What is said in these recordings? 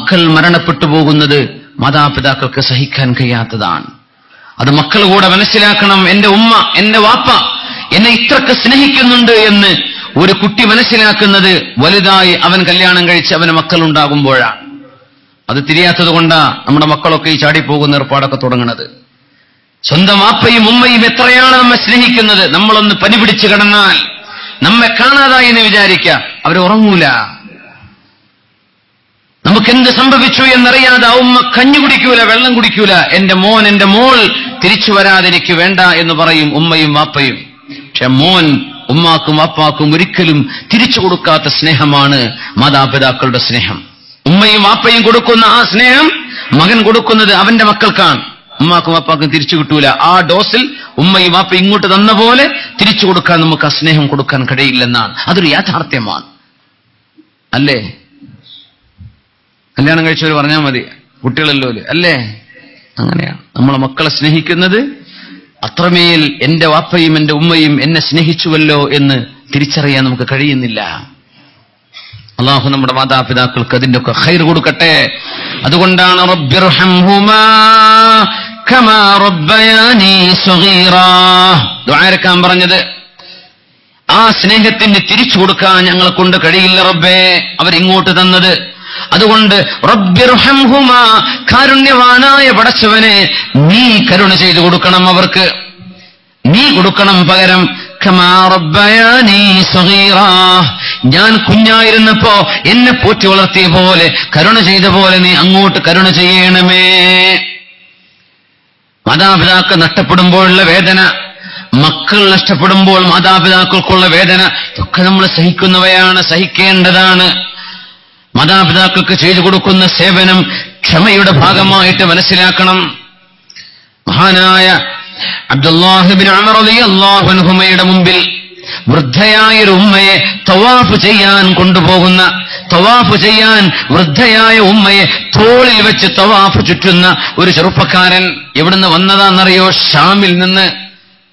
മക്കൾ മരണപ്പെട്ടു പോകുന്നത് മാതാപിതാക്കൾക്ക് സഹിക്കാൻ കഴിയാത്തതാണ്. അത് മക്കൾ കൂടെ മനസ്സിലാക്കണം. എന്റെ ഉമ്മ, എന്റെ വാപ്പ എന്നെ ഇത്രക്ക് സ്നേഹിക്കുന്നുണ്ട് എന്ന് ഒരു കുട്ടി മനസ്സിലാക്കുന്നത് വലുതായി അവൻ കല്യാണം കഴിച്ച് അവന് മക്കളുണ്ടാകുമ്പോഴാണ്. അത് തിരിയാത്തത് കൊണ്ടാ നമ്മുടെ മക്കളൊക്കെ ഈ ചാടിപ്പോകുന്ന ഏർപ്പാടൊക്കെ തുടങ്ങുന്നത്. സ്വന്തം വാപ്പയും ഉമ്മയും എത്രയാണ് നമ്മെ സ്നേഹിക്കുന്നത്. നമ്മളൊന്ന് പനി പിടിച്ചു കിടന്നാൽ നമ്മെ കാണാതായി എന്ന് വിചാരിക്കാം, അവരുറങ്ങൂല. നമുക്കെന്ത് സംഭവിച്ചു എന്നറിയാതെ ഉമ്മ കഞ്ഞി കുടിക്കൂല, വെള്ളം കുടിക്കൂല. എന്റെ മോൻ, എന്റെ മോൾ തിരിച്ചു വരാതെ എനിക്ക് വേണ്ട എന്ന് പറയും ഉമ്മയും വാപ്പയും. പക്ഷെ മോൻ ഉമ്മാക്കും വാപ്പാക്കും ഒരിക്കലും തിരിച്ചു കൊടുക്കാത്ത സ്നേഹമാണ് മാതാപിതാക്കളുടെ സ്നേഹം. ഉമ്മയും വാപ്പയും കൊടുക്കുന്ന ആ സ്നേഹം മകൻ കൊടുക്കുന്നത് അവന്റെ മക്കൾക്കാണ്. ഉമ്മാക്കും വാപ്പാക്കും തിരിച്ചു കിട്ടൂല. ആ ഡോസിൽ ഉമ്മയും വാപ്പയും ഇങ്ങോട്ട് തന്ന പോലെ തിരിച്ചു കൊടുക്കാൻ നമുക്ക് ആ സ്നേഹം കൊടുക്കാൻ കഴിയില്ലെന്നാണ്. അതൊരു യാഥാർത്ഥ്യമാണ്, അല്ലേ? കല്യാണം കഴിച്ചവർ പറഞ്ഞാൽ മതി, കുട്ടികളല്ലോ അല്ലേ? അങ്ങനെയാണ് നമ്മളെ മക്കളെ സ്നേഹിക്കുന്നത്. അത്രമേൽ എന്റെ വാപ്പയും എന്റെ ഉമ്മയും എന്നെ സ്നേഹിച്ചുവല്ലോ എന്ന് തിരിച്ചറിയാൻ നമുക്ക് കഴിയുന്നില്ല. അള്ളാഹു നമ്മുടെ മാതാപിതാക്കൾക്ക് അതിന്റെ ഒക്കെ ഖൈർ കൊടുക്കട്ടെ. അതുകൊണ്ടാണ് റബ്ബിർഹംഹുമാ കമാ റബ്ബയാനി സഗീറാ ദുആ പറഞ്ഞത്. ആ സ്നേഹത്തിന് തിരിച്ചു കൊടുക്കാൻ ഞങ്ങളെ കൊണ്ട് കഴിയില്ല റബ്ബേ, അവരിങ്ങോട്ട് തന്നത്. അതുകൊണ്ട് റബ്ബിർഹംഹുമാ, കാരുണ്യവാനായ പടച്ചവനെ നീ കരുണ ചെയ്തു കൊടുക്കണം അവർക്ക്, നീ കൊടുക്കണം പകരം. കമാ റബ്ബയാനി സഗീറാ, ഞാൻ കുഞ്ഞായിരുന്നപ്പോ എന്നെ പോറ്റി വളർത്തിയ പോലെ, കരുണ ചെയ്ത പോലെ നീ അങ്ങോട്ട് കരുണ ചെയ്യണമേ. മാതാപിതാക്കൾ നഷ്ടപ്പെടുമ്പോഴുള്ള വേദന, മക്കൾ നഷ്ടപ്പെടുമ്പോൾ മാതാപിതാക്കൾക്കുള്ള വേദന, ഇതൊക്കെ നമ്മൾ സഹിക്കുന്നവയാണ്, സഹിക്കേണ്ടതാണ്. മാതാപിതാക്കൾക്ക് ചെയ്തു കൊടുക്കുന്ന സേവനം ക്ഷമയുടെ ഭാഗമായിട്ട് മനസ്സിലാക്കണം. മഹാനായ അബ്ദുല്ലാഹ് ഇബ്നു ഉമർ റളിയല്ലാഹു അൻഹുമയുടെ മുമ്പിൽ വൃദ്ധയായ ഒരു ഉമ്മയെ തവാഫ് ചെയ്യാൻ കൊണ്ടുപോകുന്ന, തവാഫ് ചെയ്യാൻ വൃദ്ധയായ ഉമ്മയെ തോളിൽ വെച്ച് തവാഫ് ചുറ്റുന്ന ഒരു ചെറുപ്പക്കാരൻ എവിടുന്ന് വന്നതാണെന്നറിയോ? ഷാമിൽ നിന്ന്,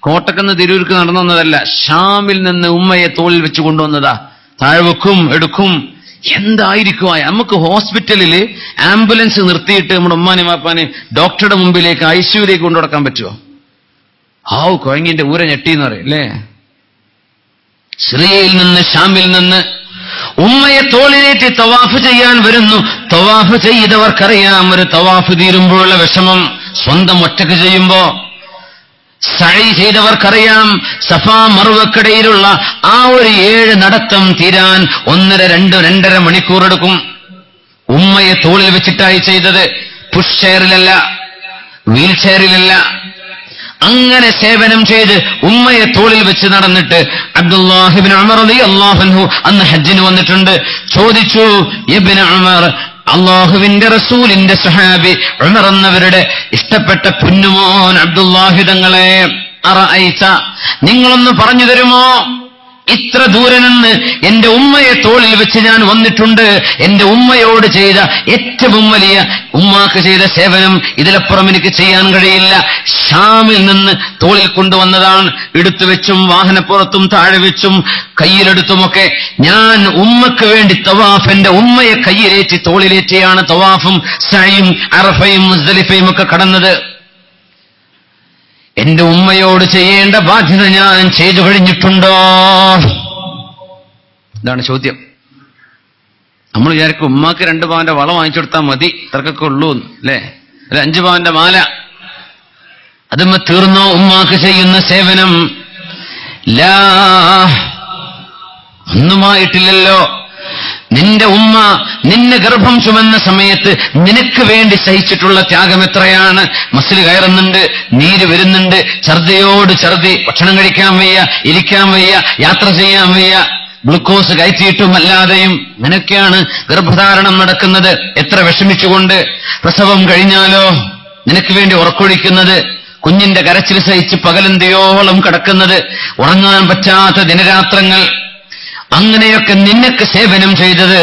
കോട്ടക്കുന്ന് തിരൂർക്ക് നടന്നു വന്നതല്ല, ഷാമിൽ നിന്ന് ഉമ്മയെ തോളിൽ വെച്ച് കൊണ്ടുവന്നതാ. താഴ്വെക്കും എടുക്കും. എന്തായിരിക്കും നമുക്ക് ഹോസ്പിറ്റലിൽ ആംബുലൻസ് നിർത്തിയിട്ട് നമ്മുടെ ഉമ്മാനെ വാപ്പാനെ ഡോക്ടറുടെ മുമ്പിലേക്ക് ഐസിയുലേക്ക് കൊണ്ടു നടക്കാൻ പറ്റുമോ? ഹാവ് കൊയങ്ങിന്റെ ഊര ഞെട്ടിന്ന് പറയും അല്ലേ? സിറിയയിൽ നിന്ന്, ഷാമിൽ നിന്ന് ഉമ്മയെ തോളിലേറ്റി തവാഫ് ചെയ്യാൻ വരുന്നു. തവാഫ് ചെയ്തവർക്കറിയാം ഒരു തവാഫ് തീരുമ്പോഴുള്ള വിഷമം, സ്വന്തം ഒറ്റക്ക് ചെയ്യുമ്പോ. സഈ ചെയ്തവർക്കറിയാം സഫാ മർവക്കിടയിലുള്ള ആ ഒരു 7 നടത്തം തീരാൻ 1.5 മണിക്കൂർ എടുക്കും. ഉമ്മയെ തോളിൽ വെച്ചിട്ടായി ചെയ്തത്. പുഷ് ചെയറിലല്ല, വീൽ ചെയറിലല്ല. അങ്ങനെ സേവനം ചെയ്ത് ഉമ്മയെ തോളിൽ വെച്ച് നടന്നിട്ട് അബ്ദുല്ലാഹ് ഇബ്നു ഉമർ റളിയല്ലാഹു അൻഹു അന്ന് ഹജ്ജിന് വന്നിട്ടുണ്ട്. ചോദിച്ചു, ഇബ്നു ഉമർ, അള്ളാഹുവിന്റെ റസൂലിന്റെ സ്വഹാബി ഉമർ എന്നവരുടെ ഇഷ്ടപ്പെട്ട പൊന്നുമോൻ അബ്ദുല്ലാഹി തങ്ങളെ, അറഅയ്ത, നിങ്ങളൊന്ന് പറഞ്ഞു തരുമോ? ഇത്ര ദൂരെ നിന്ന് എന്റെ ഉമ്മയെ തോളിൽ വെച്ച് ഞാൻ വന്നിട്ടുണ്ട്. എന്റെ ഉമ്മയോട് ചെയ്ത ഏറ്റവും വലിയ, ഉമ്മാക്ക് ചെയ്ത സേവനം ഇതിലപ്പുറം എനിക്ക് ചെയ്യാൻ കഴിയില്ല. ഷാമിൽ നിന്ന് തോളിൽ കൊണ്ടുവന്നതാണ്. എടുത്തു വെച്ചും വാഹനപ്പുറത്തും താഴെ വെച്ചും കയ്യിലെടുത്തുമൊക്കെ ഞാൻ ഉമ്മക്ക് വേണ്ടി തവാഫ്, എന്റെ ഉമ്മയെ കയ്യിലേറ്റി തോളിലേറ്റിയാണ് തവാഫും സഅയും അറഫയും മുസ്ദലിഫയും ഒക്കെ കടന്നത്. എന്റെ ഉമ്മയോട് ചെയ്യേണ്ട ബാധ്യത ഞാൻ ചെയ്തു കഴിഞ്ഞിട്ടുണ്ടോ? ഇതാണ് ചോദ്യം. നമ്മൾ വിചാരിക്കും ഉമ്മാക്ക് 2 പവന്റെ വളം വാങ്ങിച്ചു കൊടുത്താൽ മതി, ഇത്രക്കൊക്കെ ഉള്ളൂ അല്ലേ? ഒരു 5 പവന്റെ മാല, അതുമ്മ തീർന്നോ ഉമ്മാക്ക് ചെയ്യുന്ന സേവനം? ലാ, ഒന്നുമായിട്ടില്ലല്ലോ. നിന്റെ ഉമ്മ നിന്നെ ഗർഭം ചുമന്ന സമയത്ത് നിനക്ക് വേണ്ടി സഹിച്ചിട്ടുള്ള ത്യാഗം എത്രയാണ്? മസിൽ കയറുന്നുണ്ട്, നീര് വരുന്നുണ്ട്, ഛർദിയോട് ഛർദി, ഭക്ഷണം കഴിക്കാൻ വയ്യ, ഇരിക്കാൻ വയ്യ, യാത്ര ചെയ്യാൻ വയ്യ, ഗ്ലൂക്കോസ് കയറ്റിയിട്ടും അല്ലാതെയും നിനക്കാണ് ഗർഭധാരണം നടക്കുന്നത്. എത്ര വിഷമിച്ചുകൊണ്ട്. പ്രസവം കഴിഞ്ഞാലോ നിനക്ക് വേണ്ടി ഉറക്കൊഴിക്കുന്നത്, കുഞ്ഞിന്റെ കരച്ചിൽ സഹിച്ച് പകലന്തിയോളം കിടക്കുന്നത്, ഉറങ്ങാൻ പറ്റാത്ത ദിനരാത്രങ്ങൾ, അങ്ങനെയൊക്കെ നിനക്ക് സേവനം ചെയ്തത്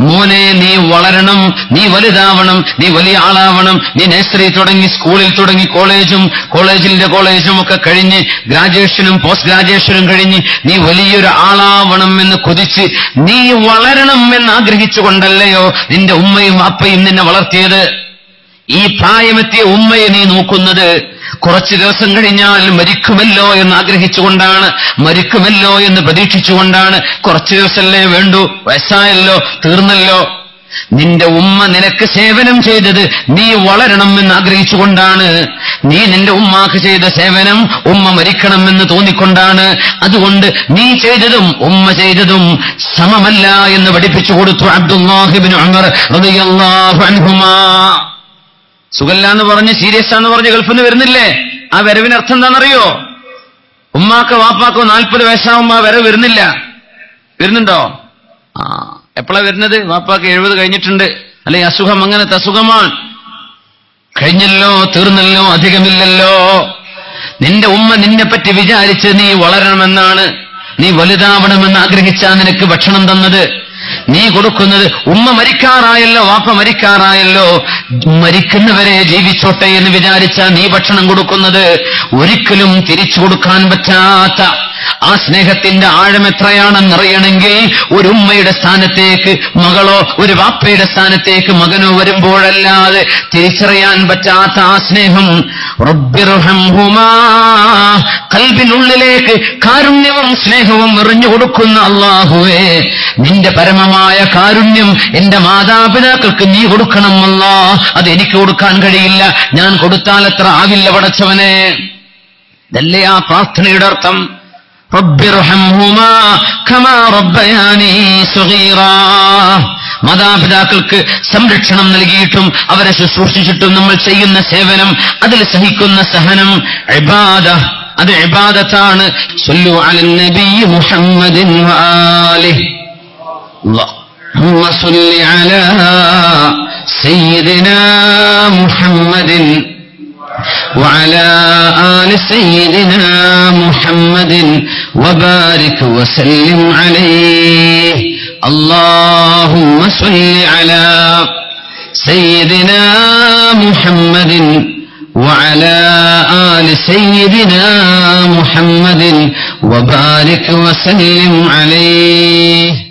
മോനെ നീ വളരണം, നീ വലുതാവണം, നീ വലിയ ആളാവണം. നീ നഴ്സറി തുടങ്ങി, സ്കൂളിൽ തുടങ്ങി, കോളേജും ഒക്കെ കഴിഞ്ഞ് ഗ്രാജുവേഷനും പോസ്റ്റ് ഗ്രാജുവേഷനും കഴിഞ്ഞ് നീ വലിയൊരു ആളാവണം എന്ന് കൊതിച്ച് നീ വളരണം എന്ന് ആഗ്രഹിച്ചുകൊണ്ടല്ലയോ നിന്റെ ഉമ്മയും അപ്പയും നിന്നെ വളർത്തിയത്? ഈ പ്രായമെത്തിയ ഉമ്മയെ നീ നോക്കുന്നത് കുറച്ചു ദിവസം കഴിഞ്ഞാൽ മരിക്കുമല്ലോ എന്ന് ആഗ്രഹിച്ചുകൊണ്ടാണ്, മരിക്കുമല്ലോ എന്ന് പ്രതീക്ഷിച്ചുകൊണ്ടാണ്. കുറച്ചു ദിവസമല്ലേ വേണ്ടൂ, വയസ്സായല്ലോ, തീർന്നല്ലോ. നിന്റെ ഉമ്മ നിനക്ക് സേവനം ചെയ്തത് നീ വളരണം എന്ന് ആഗ്രഹിച്ചുകൊണ്ടാണ്. നീ നിന്റെ ഉമ്മാക്ക് ചെയ്ത സേവനം ഉമ്മ മരിക്കണമെന്ന് തോന്നിക്കൊണ്ടാണ്. അതുകൊണ്ട് നീ ചെയ്തതും ഉമ്മ ചെയ്തതും സമമല്ല എന്ന് പഠിപ്പിച്ചു കൊടുത്തു അബ്ദുല്ലാഹ് ഇബ്നു ഉമർ റളിയല്ലാഹു അൻഹുമാ. സുഖല്ലാന്ന് പറഞ്ഞ് സീരിയസ് ആന്ന് പറഞ്ഞ് ഗൾഫിൽ നിന്ന് വരുന്നില്ലേ? ആ വരവിന് അർത്ഥം എന്താണെന്നറിയോ? ഉമ്മാക്കോ വാപ്പാക്കോ 40 വയസ്സാവുമ്പോ ആ വരവ് വരുന്നില്ല. വരുന്നുണ്ടോ? എപ്പോഴാ വരുന്നത്? വാപ്പാക്ക് 70 കഴിഞ്ഞിട്ടുണ്ട്, അല്ലെങ്കിൽ അസുഖം, അങ്ങനത്തെ അസുഖമാണ്. കഴിഞ്ഞല്ലോ, തീർന്നല്ലോ, അധികമില്ലല്ലോ. നിന്റെ ഉമ്മ നിന്നെപ്പറ്റി വിചാരിച്ച് നീ വളരണമെന്നാണ്, നീ വലുതാവണമെന്ന് ആഗ്രഹിച്ചാ നിനക്ക് ഭക്ഷണം തന്നത്. നീ കൊടുക്കുന്നത് ഉമ്മ മരിക്കാറായല്ലോ, വാപ്പ മരിക്കാറായല്ലോ, മരിക്കുന്നവരെ ജീവിച്ചോട്ടെ എന്ന് വിചാരിച്ചാ നീ ഭക്ഷണം കൊടുക്കുന്നത്. ഒരിക്കലും തിരിച്ചു കൊടുക്കാൻ പറ്റാത്ത ആ സ്നേഹത്തിന്റെ ആഴം എത്രയാണെന്നറിയണമെങ്കിൽ ഒരു ഉമ്മയുടെ സ്ഥാനത്തേക്ക് മകളോ ഒരു വാപ്പയുടെ സ്ഥാനത്തേക്ക് മകനോ വരുമ്പോഴല്ലാതെ തിരിച്ചറിയാൻ പറ്റാത്ത ആ സ്നേഹം. റബ്ബിർഹംഹുമാ, ഖൽബിനുള്ളിലേക്ക് കാരുണ്യവും സ്നേഹവും എറിഞ്ഞു കൊടുക്കുന്ന അല്ലാഹുവേ, നിന്റെ പരമമായ കാരുണ്യം എന്റെ മാതാപിതാക്കൾക്ക് നീ കൊടുക്കണം അല്ലാഹ്. അത് എനിക്ക് കൊടുക്കാൻ കഴിയില്ല, ഞാൻ കൊടുത്താൽ എത്ര ആവില്ല പടച്ചവനെ. ഇതല്ലേ ആ പ്രാർത്ഥനയുടെ അർത്ഥം? റബ്ബിർഹംഹുമാ കമാ റബ്ബയാനി സഗീറാ. മാതാപിതാക്കൾക്ക് സംരക്ഷണം നൽകിയിട്ടും അവരെ ശുശ്രൂഷിച്ചിട്ടും നമ്മൾ ചെയ്യുന്ന സേവനം, അതിൽ സഹിക്കുന്ന സഹനം ഇബാദ, അത് ഇബാദത്താണ്. സ്വല്ലു അലൻ നബി മുഹമ്മദിൻ വആലിഹി അല്ലാഹുമ്മ സ്വല്ലി അലാ സയ്യിദിനാ മുഹമ്മദിൻ وعلى آل سيدنا محمد وبارك وسلم عليه. اللهم صل على سيدنا محمد وعلى آل سيدنا محمد وبارك وسلم عليه.